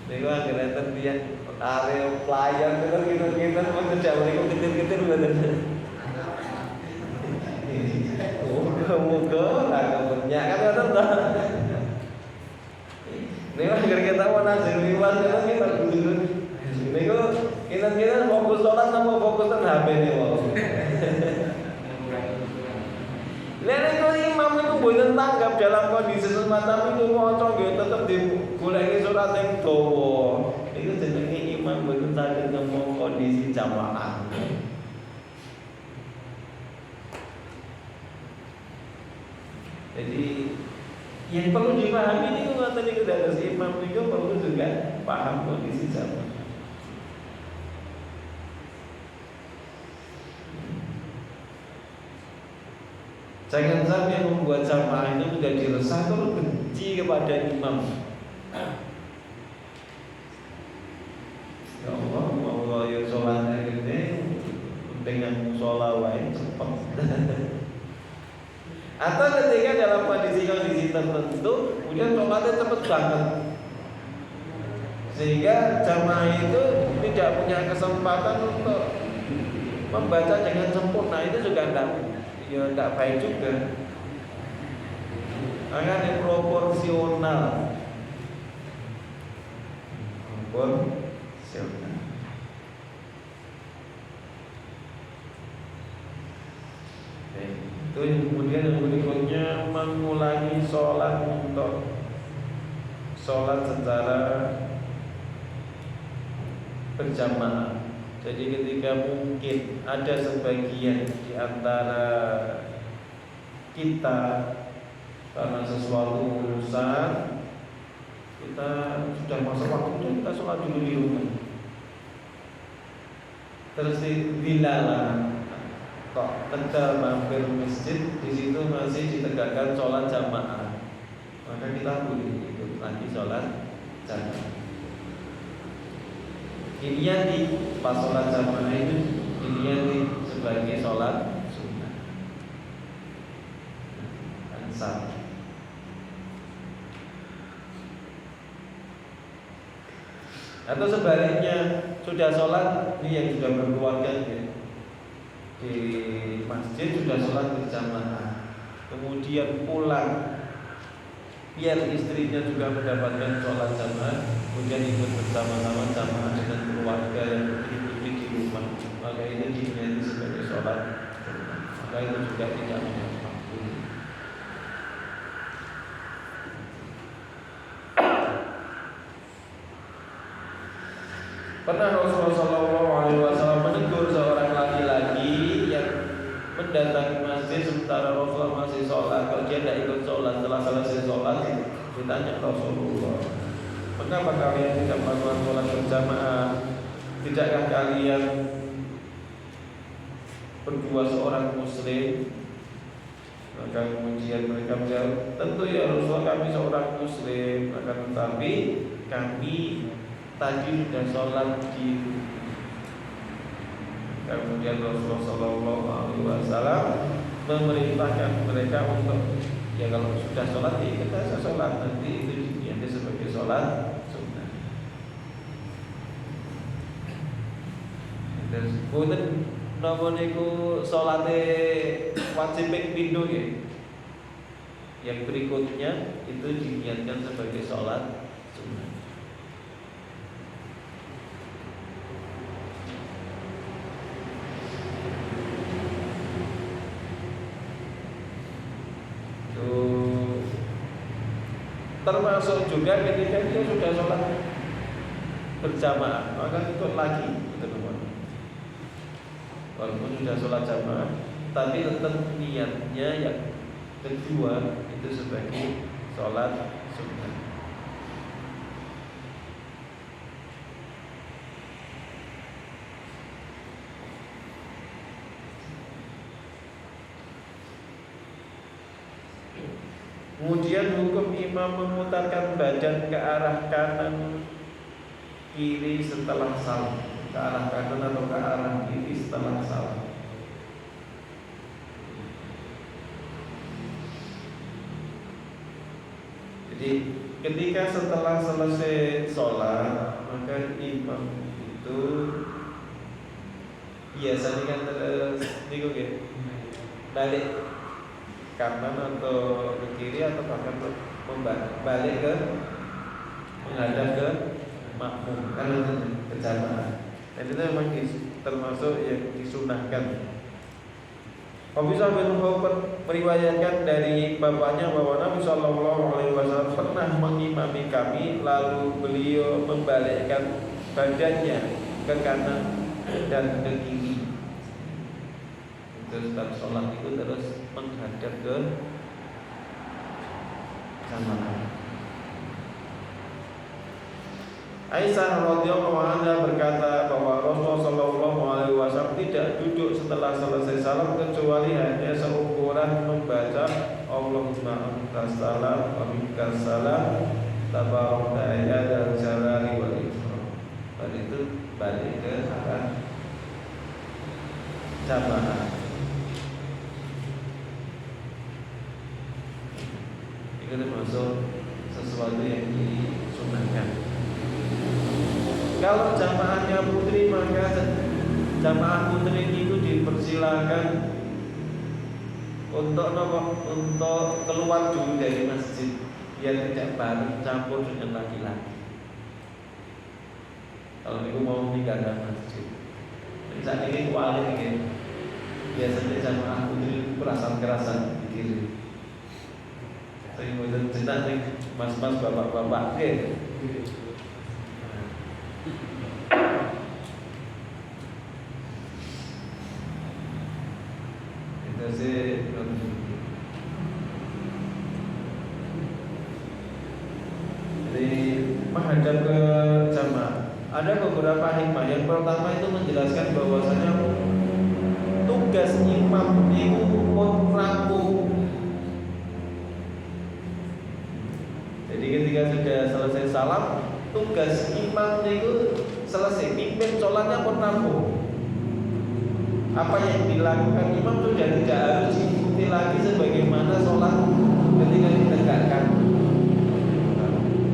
Niku akhirnya ten pian area player terus gitu-gitu mau kerja niku ketir-ketir mboten. Moga-moga agaknya kan ngoten to. Niku agar kita mau nazar liwat kan kita dulu. Niku kita fokus sholat sama fokus nang HP niku. Lha niku imam niku mboten tanggap dalam kondisi semacam itu maca nggih tetep digoleki surat yang dawa. Iku jenenge imam mboten saged nemu kondisi jamaah. Jadi yang perlu dipahami ini kalau tadi kita ada imam itu perlu juga paham kondisi zaman. Jangan sampai membuat jamaah itu menjadi resah atau benci kepada imam. Ya Allah ya sholatnya gede, dengan sholat wae cepet. Atau ketika dalam kondisi-kondisi tertentu kemudian sholatnya cepat banget, sehingga jamaah itu tidak punya kesempatan untuk membaca dengan sempurna, itu juga tidak baik juga. Akan proporsional. Itu kemudian yang berikutnya mengulangi sholat untuk sholat secara berjamaah. Jadi ketika mungkin ada sebagian di antara kita karena sesuatu urusan kita sudah masuk waktu, kita sholat dulu di rumah. Terus dilalah kok tegal mampir masjid, di situ masih ditegakkan sholat jamaah, maka kita boleh ikut lagi sholat jamaah. Diniati pas sholat jamaah itu diniati sebagai sholat sunnah. Ansar. Atau sebaliknya sudah sholat, ini yang sudah berkeluarga ya, di masjid sudah sholat berjamaah, kemudian pulang biar istrinya juga mendapatkan sholat jamaah, kemudian ikut bersama-sama jamaah dengan keluarga yang berdiri di rumah, maka ini dinyati sebagai sholat sunnah. Maka itu juga tidak mengapa. Pernah Rasulullah SAW menegur seorang laki-laki yang mendatangi masjid sementara Rasulullah masih sholat. Kalau dia tidak ikut sholat, setelah selesai sholat ditanya Rasulullah, mengapa kalian tidak melakukan sholat berjamaah? Tidakkah kalian berdua seorang muslim? Maka kemudian mereka menjawab, tentu ya Rasulullah, kami seorang muslim, akan tetapi kami tadi sudah sholat di. Kemudian Rasulullah SAW memerintahkan mereka untuk, ya kalau sudah sholat ya kita sholat, nanti itu dinyati sebagai sholat sunnah. Terus boten napa niku salate wajib ping pindho nggih. Yang berikutnya itu diniatkan sebagai sholat sunnah. Termasuk juga ketika dia sudah sholat berjamaah, maka ikut lagi, teman-teman. Walaupun sudah sholat jamaah, tapi tetap niatnya yang kedua itu sebagai sholat sunnah. Kemudian hukum imam memutarkan badan ke arah kanan kiri setelah salam, ke arah kanan atau ke arah kiri setelah salam. Jadi ketika setelah selesai sholat, maka imam itu biasanya kan terus niku nggih, balik kanan atau ke kiri atau bahkan balik ke menghadap ke makmum karena ke jamaah. Dan itu memang termasuk yang disunahkan. Qabisah bin Hubayb meriwayatkan dari bapaknya bahwa Nabi Shallallahu Alaihi Wasallam pernah mengimami kami, lalu beliau membalikkan badannya ke kanan dan ke kiri. Terus setelah sholat itu terus menghadap ke jamaah. Aisyah radhiyallahu anha berkata bahwa Rasulullah sallallahu alaihi wasallam tidak duduk setelah selesai salam kecuali hanya seukuran membaca Allahumma antas salam wa minkas salam tabarakta ya dzal jalali wal ikram. Dan itu balik ke arah jamaah. Itu termasuk sesuatu yang disunahkan. Kalau jamaahnya putri, maka jamaah putri itu dipersilakan untuk keluar dulu dari masjid biar tidak bareng campur dengan laki-laki. Kalau itu mau meninggalkan masjid, saat ini kuali ini biasanya jamaah putri kerasan-kerasan di kiri. Saya mau jenak nih mas-mas bapak-bapak gitu. Jadi menghadap ke jamaah ada beberapa hikmah. Yang pertama itu menjelaskan bahwasanya tugas imam itu pun rampung. Jadi ketika sudah selesai salam, tugas imam itu selesai, pimpin sholatnya pun rampung. Apa yang dilakukan imam sudah tidak harus diikuti lagi sebagaimana sholat ketika ditegakkan.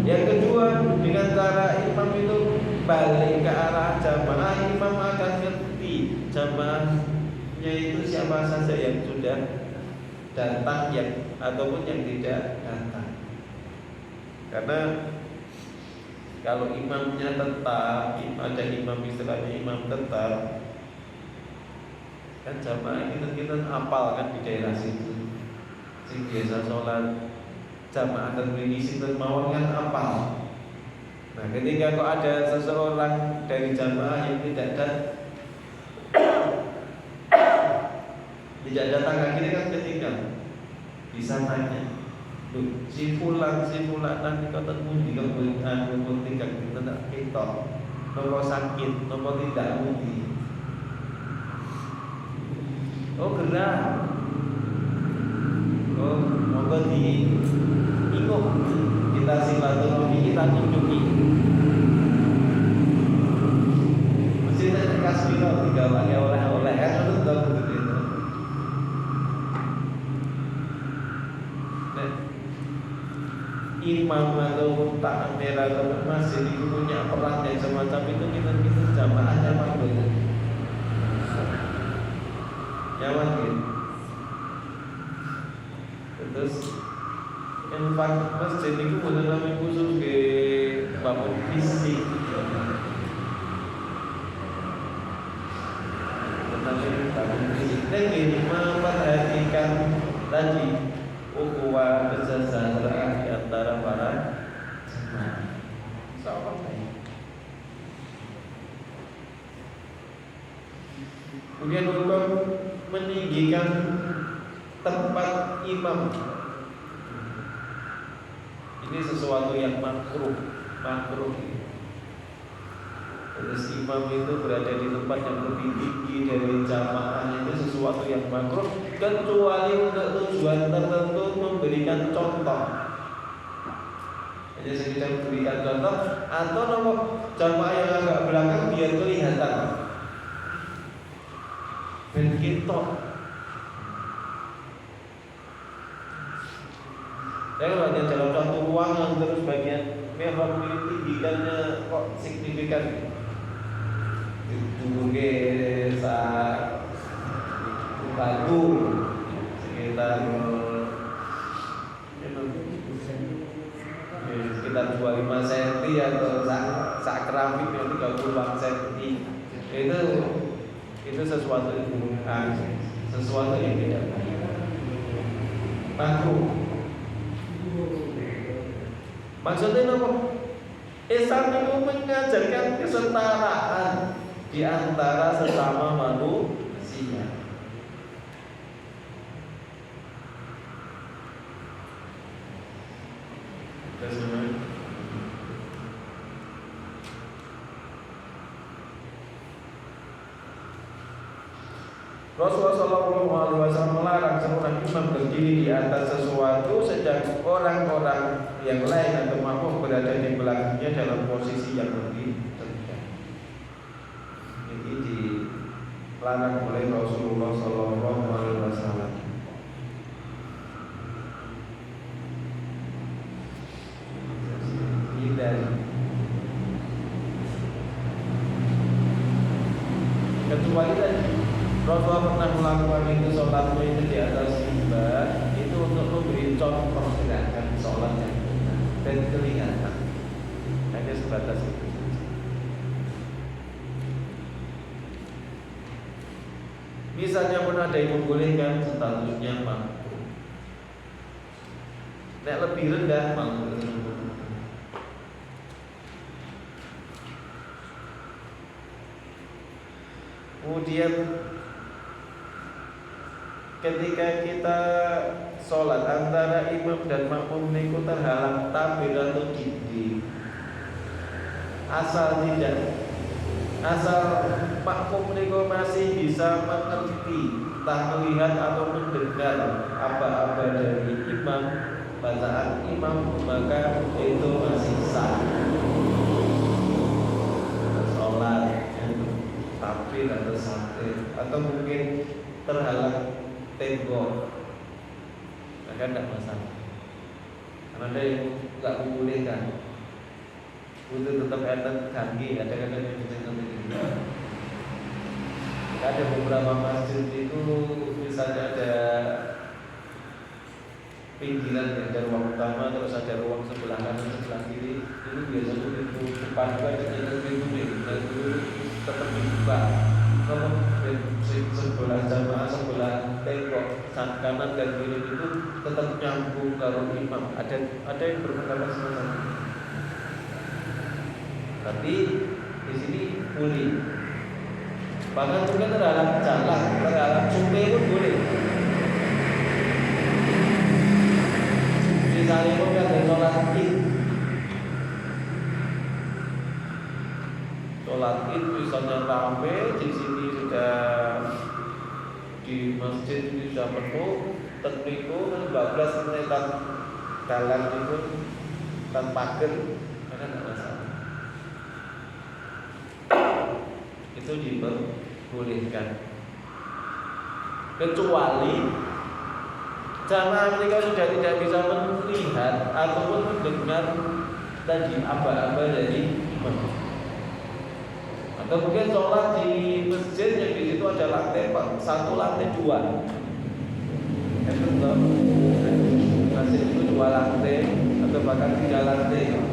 Yang kedua, dengan cara imam itu balik ke arah jamaah, imam akan ngerti jamaahnya itu siapa saja yang sudah datang ataupun yang tidak datang. Karena kalau imamnya tetap, ada imam istilahnya imam tetap, kan jamaah kita hafal kan di daerah situ. Sing biasa sholat jamaah dan mengisi mawon kan hafal. Nah, ketika kok ada seseorang dari jamaah yang tidak datang, akhirnya kan ketika bisa tanya, "Duh, si fulan nanti kau temui di kemudian tinggal kita tak ketok, nopo sakit, nopo tidak mudi." Oh gerak, oh monggo di ikut kita silaturahmi, kita kunjungi. Mesti tak kasih kau digawe oleh-oleh kan betul begitu. Imam atau takmir atau masjid itu punya peran yang semacam itu, kita jamaah nyaman gitu. Nyaman gitu. Terus yang masjid itu benar-benar khusus ke bangun fisik. Bangun fisik. Dan ini memperhatikan tadi ukhuwah kesejahteraan di antara para jemaah. Insyaallah. Kemudian untuk meninggikan tempat imam, ini sesuatu yang makruh. Terus imam itu berada di tempat yang lebih tinggi dari jamaah, itu sesuatu yang makruh, kecuali untuk tujuan tertentu memberikan contoh. Jadi sekedar memberikan contoh, atau nomor jamaah yang agak belakang biar kelihatan. Ben kita. Saya kalau ada dalam satu ruangan terus bagian mihrab ini tinggikannya kok signifikan. Mungkin saat batu sekitar 25 cm atau sak keramik yang 30 cm, itu sesuatu yang tidak makruh. Maksudnya apa? Islam itu mengajarkan kesetaraan di antara sesama manusia. Rasulullah SAW melarang seorang imam berdiri di atas sesuatu sedang orang-orang yang lain atau makmum berada di belakangnya dalam posisi yang lebih rendah. Ini dilarang oleh Rasulullah SAW. Kecuali tadi Rasulullah pernah melakukan itu, sholatnya itu di atas mimbar, itu untuk memberi contoh gerakan sholat yang benar dan kelihatan. Hanya sebatas itu. Misalnya pun ada yang membolehkan statusnya makruh. Nek lebih rendah makruh. Kemudian ketika kita sholat antara imam dan makmum niku terhalang tabir atau dinding, asal makmum niku masih bisa mengerti, tak melihat atau mendengar apa-apa dari imam, bacaan imam, maka itu masih sah sholat tabir atau satir, atau mungkin terhalang tembok, maka tidak masalah. Karena ada yang tidak membolehkan. Butuh tetap enten ganti, kadang-kadang yang nanti juga. Ada beberapa masjid itu misalnya ada pinggiran ya, ada ruang utama terus ada ruang sebelah kanan sebelah kiri, itu biasanya pintu depan juga ada pintu dan itu tetap dibuka. Kalau sebelah jamaah sebelah tembok kanan dan kiri itu tetap nyambung kalau imam. Ada yang berpendapat semacam itu. Tapi di sini boleh. Bahkan juga terhalang jalan, terhalang sungai pun boleh. Misalnya pun ada sholat id, misalnya ramai di sini sudah di masjid ini sudah penuh, tentu 12 menit jalan itu tanpa pagar, karena tidak masalah. Itu diperbolehkan, kecuali jamaah mereka sudah tidak bisa melihat ataupun mendengar tadi aba-aba dari imam, atau mungkin sholat di masjid yang di situ ada lantai 1, lantai 2. Itu masjid itu 2 lantai atau bahkan 3 lantai.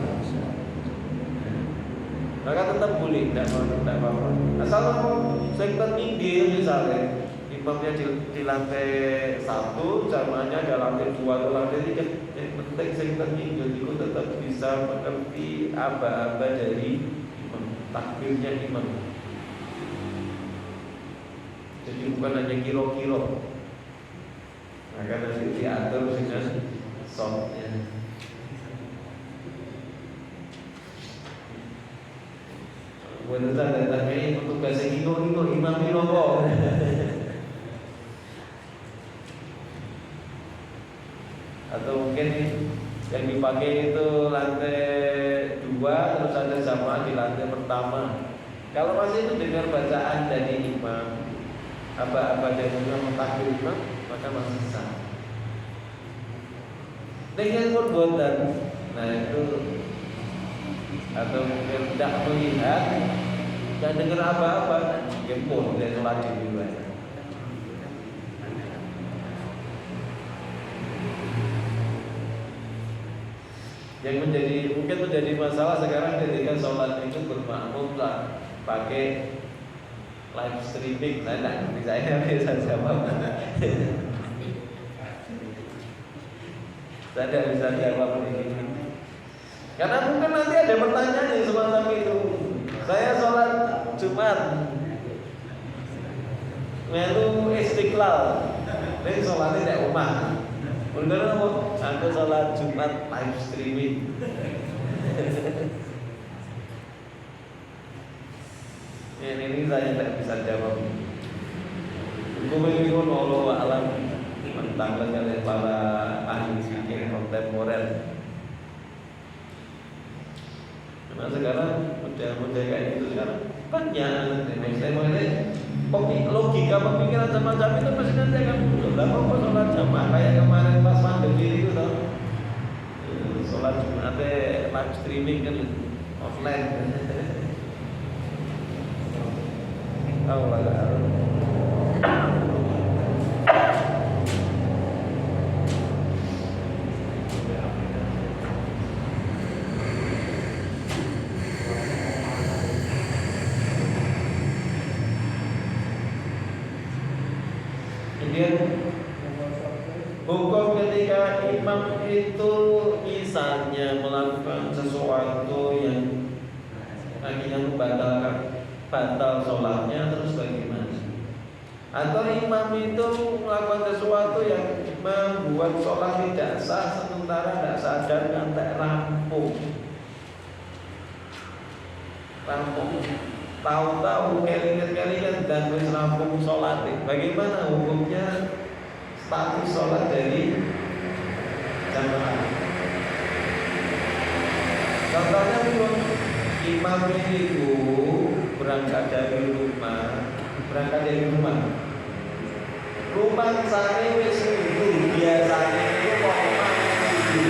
Maka tetap boleh, tidak apa-apa. Asal saya terpinggir misalnya, imamnya di lantai 1, jamaahnya ada lantai 2 atau lantai 3. Yang penting saya terpinggir itu tetap bisa mengerti aba-aba dari imam, takbirnya imam. Jadi bukan hanya kiro-kiro. Maka nanti diatur dengan softnya. Buat tanda ini untuk bahasa kilo-kilo imam kilo. Atau mungkin yang dipakai itu lantai 2 terus ada jamaah di lantai pertama. Kalau masih mendengar bacaan dari imam, apa-apa dari imam takbir imam, maka masih sah. Dengan perbuatan, nah itu, atau mungkin tidak melihat dan dengar apa-apa, pun dia sholat di luar. Yang mungkin menjadi masalah sekarang ketika sholat itu bermakmum lah pakai live streaming. Saya tidak ngerti, saya bisa jawab. Saya tidak bisa jawab ini. Karena mungkin nanti ada pertanyaan yang semacam itu. Saya sholat Jumat melu Istiqlal, ini sholatnya tidak rumah. Bener apa? Aku sholat Jumat live streaming. Ini saya tidak bisa jawab. Hukum ini pun Allah alam mentangkan oleh para ahli fikih kontemporer. Karena sekarang model kayak gitu sekarang banyak. Logika pemikiran semacam itu pasti nanti akan muncul. Lah kok sholat jamaah kayak kemarin pas pandemi itu toh. Sholat Jumatnya live streaming kan offline. Hukum ketika imam itu misalnya melakukan sesuatu yang akhirnya membatalkan sholatnya, terus bagaimana? Atau imam itu melakukan sesuatu yang membuat sholat tidak sah sementara tidak sadar dan tak rampung, tahu-tahu kelingan-kelingan dan wis rampung sholat. Bagaimana hukumnya status sholat dari jamaah? Contohnya imam itu berangkat dari rumah sana wis itu biasanya itu mau mandi.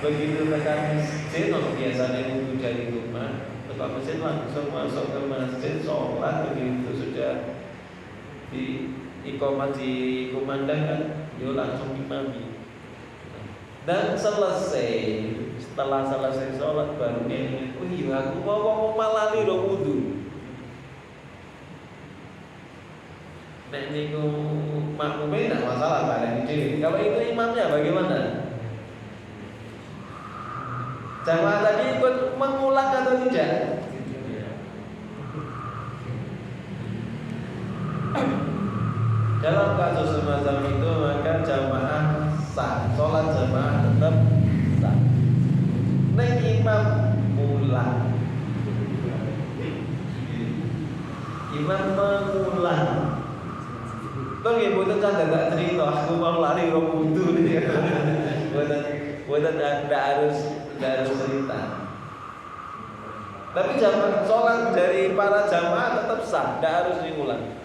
Begitu tekan masjid masjid, biasanya wudhu dari rumah, tempat masjid langsung masuk ke masjid, sholat begitu sudah di iqamah dikumandangkan, dia langsung imami. Dan setelah selesai sholat baru dia, oh iya aku mau malali lo wudhu. Nek niku makmumnya tidak masalah bareng itu. Kalau itu imamnya bagaimana? Jamaah tadi ikut mengulang atau tidak? Dalam kasus semacam itu maka jamaah sah, sholat jamaah tetap sah. Nek imam mulang, imam mengulang. Kau ibu itu kan tidak cerita, aku mau lari rong wudhu nih. Buatan tidak harus cerita. Tapi jamaah sholat dari para jamaah tetap sah, tidak harus diulang.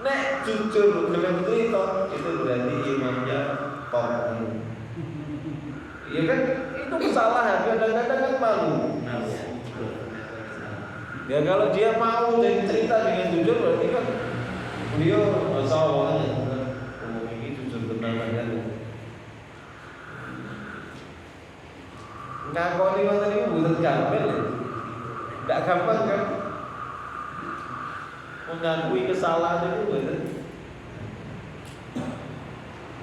Nek jujur belum cerita, itu berarti imamnya tolong. Iya kan, itu kesalahan. Kadang-kadang kan malu. Ya kalau dia mau jadi cerita dengan jujur berarti kan beliau masalah ini jujur benar kan. Ngakoni ngoten niku mboten gampang. Enggak gampang kan? Mengakui kesalahan itu mboten.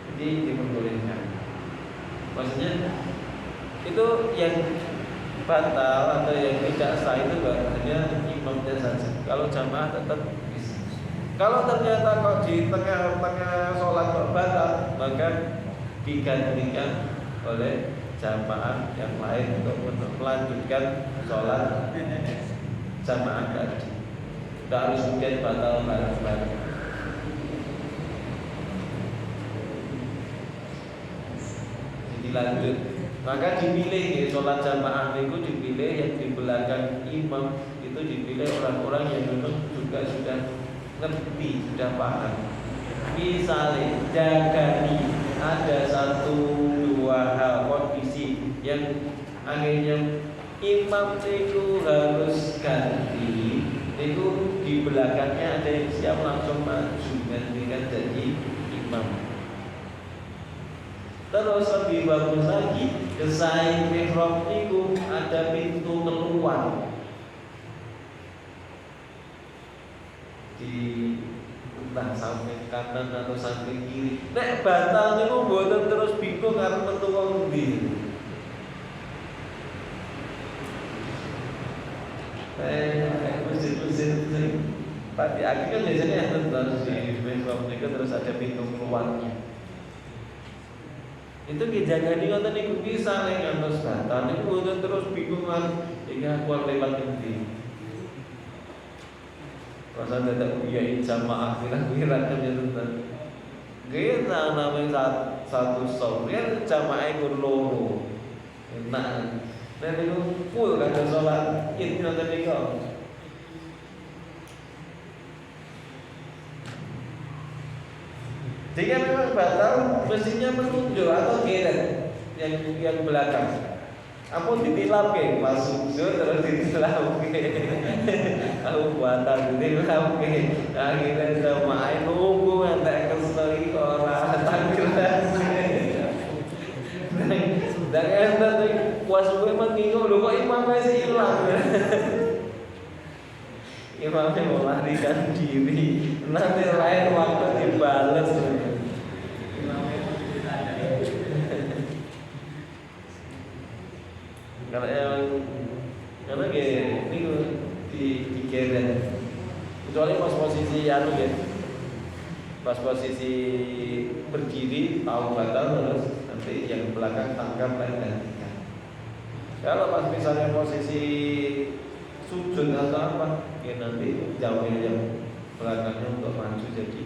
Jadi diperbolehkan. Maksudnya itu yang batal atau yang tidak sah itu hanya imamnya saja. Kalau jamaah tetap bisa. Kalau ternyata kok di tengah-tengah sholat kok batal, maka digantikan oleh jamaah yang lain untuk melanjutkan sholat jamaah tadi. Tidak harus kemudian batal bareng-bareng. Jadi lanjut. Maka dipilih ya, sholat jamaah itu dipilih yang di belakang imam itu dipilih orang-orang yang memang juga sudah ngerti, sudah paham. Misalnya jagani ada 1-2 hal kondisi yang akhirnya imam itu harus ganti, itu di belakangnya ada yang siap langsung maju gantikan jadi imam. Terus lebih bagus lagi, desain mihrab itu ada pintu keluar di entah samping kanan atau samping kiri. Nek batal niku mboten terus bingung arep metu wong ndi. Mesin Pati Aki kan biasanya terus di mihrab niku terus ada pintu keluarnya. Itu dijaga di ngoten niku bisa nek ngantos batal niku mboten terus bingung kan iki aku lewat ndi. Rasa tidak punya jamaah kira-kira kan ya tentang kita namanya satu sore jamaah ikut loro enak dan itu full kan sholat id nanti nikah. Jika memang batal mestinya menunjuk atau geret yang belakang. Ampun ditilap ke pas sujud terus ditilap ke aku batal ditilap ke akhirnya sama nunggu nanti kesel orang takbir dan ente puas gue mengingat lu kok imam masih hilang imamnya melarikan diri nanti lain waktu dibales. Karena ini digeret kecuali pas posisi pas posisi berdiri tahu batal terus nanti yang belakang tangkap dan gantikan. Kalau pas misalnya posisi sujud atau apa ya nanti jauhin yang belakangnya untuk maju jadi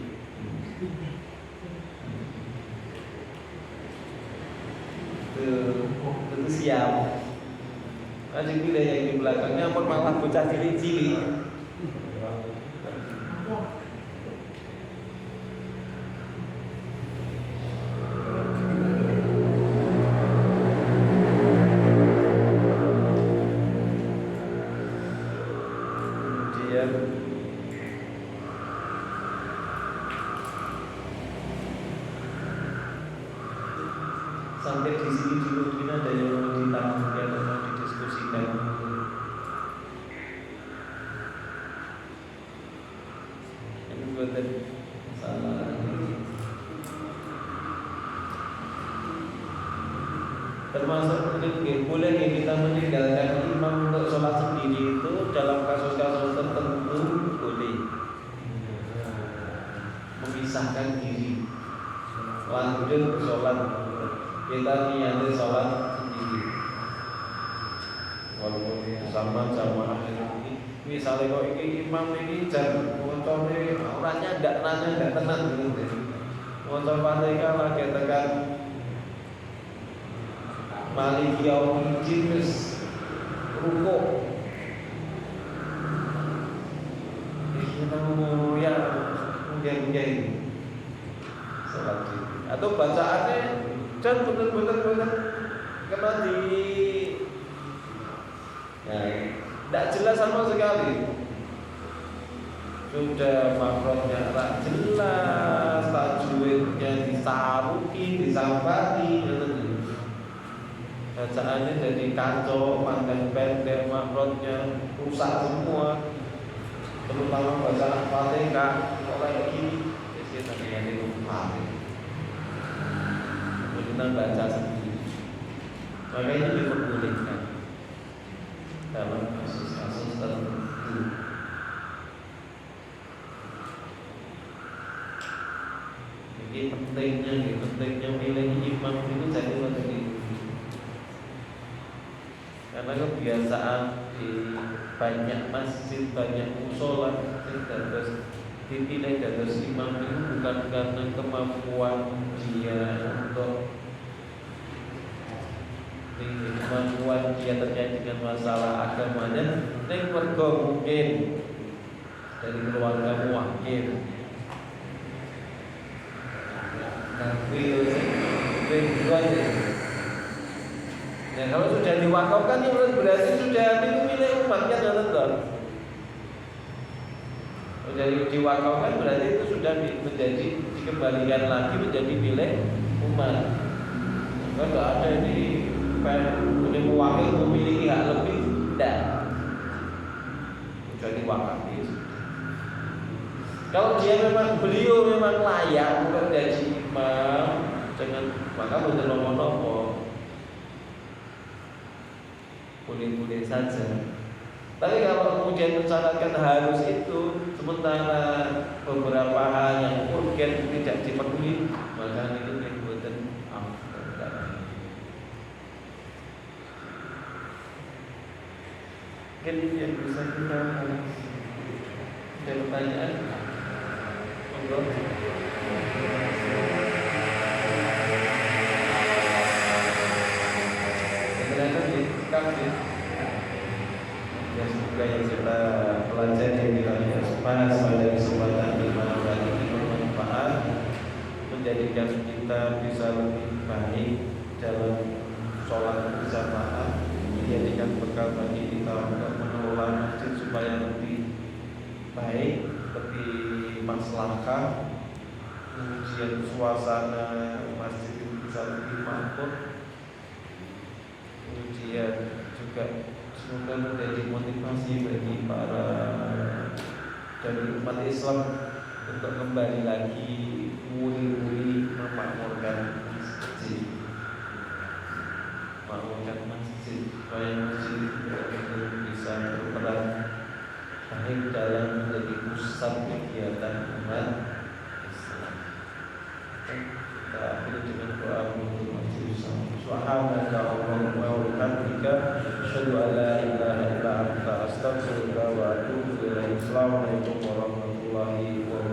itu siap. Nanti pilih yang di belakangnya pun malah bocah cilik-cilik. belajar. Sampai di sini dulu mungkin ada yang mau ditambahkan atau mau didiskusikan. Ini buatan salah. Termasuk mungkin boleh kita meninggalkan imam untuk sholat sendiri itu dalam kasus-kasus tertentu boleh memisahkan diri, lanjut sholat. Kita niatnya sholat sendiri, walaupun sama jamaah ini. Misalnya kok ini imam ini jam motornya orangnya tidak tenang gitu. Motor Fatihah lagi tekan Maliki Yaumiddin wis rukuk. Kita mau ya mungkin sholat sendiri. Atau bacaannya dan bener-bener kena di, tidak jelas sama sekali. Sudah makronya tak jelas, tajwidnya disaruki, disambati, bacaannya jadi kacau, panjang pendek, makronya rusak semua. Terutama bacaan Fatihah kayak gini, biasanya yang dilupa. Kita baca sendiri, maka ini diperbolehkan dalam kasus-kasus tertentu. Jadi pentingnya milih imam itu jadi seperti itu. Karena kebiasaan di banyak masjid, banyak musola terus dipilih dados imam itu bukan karena kemampuan dia untuk kemampuan dia terkait dengan masalah agamanya, ning mergo mungkin dari keluarga muwakil. Tapi nah, kalau sudah diwakafkan itu berarti sudah itu milik umat kan, teman-teman. Sudah diwakafkan berarti itu sudah menjadi dikembalikan lagi menjadi milik umat. Maka tidak ada ini punya wakil memiliki hak lebih, tidak. Sudah diwakafkan. Kalau dia beliau memang layak untuk jadi imam, maka betul nopo-nopo. Boleh-boleh saja. Tapi kalau kemudian mensyaratkan harus itu, sementara beberapa hal yang urgen tidak dipenuhi, maka itu dibuatkan mungkin ini yang bisa kita ada pertanyaan. Monggo. Ya, semoga yang kita pelajari di dalam bahas pada kesempatan di malam hari ini bermanfaat, menjadikan kita bisa lebih baik dalam sholat berjamaah, menjadikan bekal bagi kita untuk mengelola masjid supaya lebih baik, lebih maslahah, kemudian suasana masjid itu bisa lebih makmur. Kemudian juga semoga menjadi motivasi bagi para dari umat Islam untuk kembali lagi muli-muli memakmurkan masjid, supaya masjid betul-betul bisa berperan baik dalam menjadi pusat kegiatan umat Islam. Kita akhiri dengan doa menutup majelis. Subhanaka Allahumma wa bihamdika asyhadu an la ilaha illa anta astaghfiruka wa atubu ilaik. Assalamualaikum warahmatullahi wabarakatuh.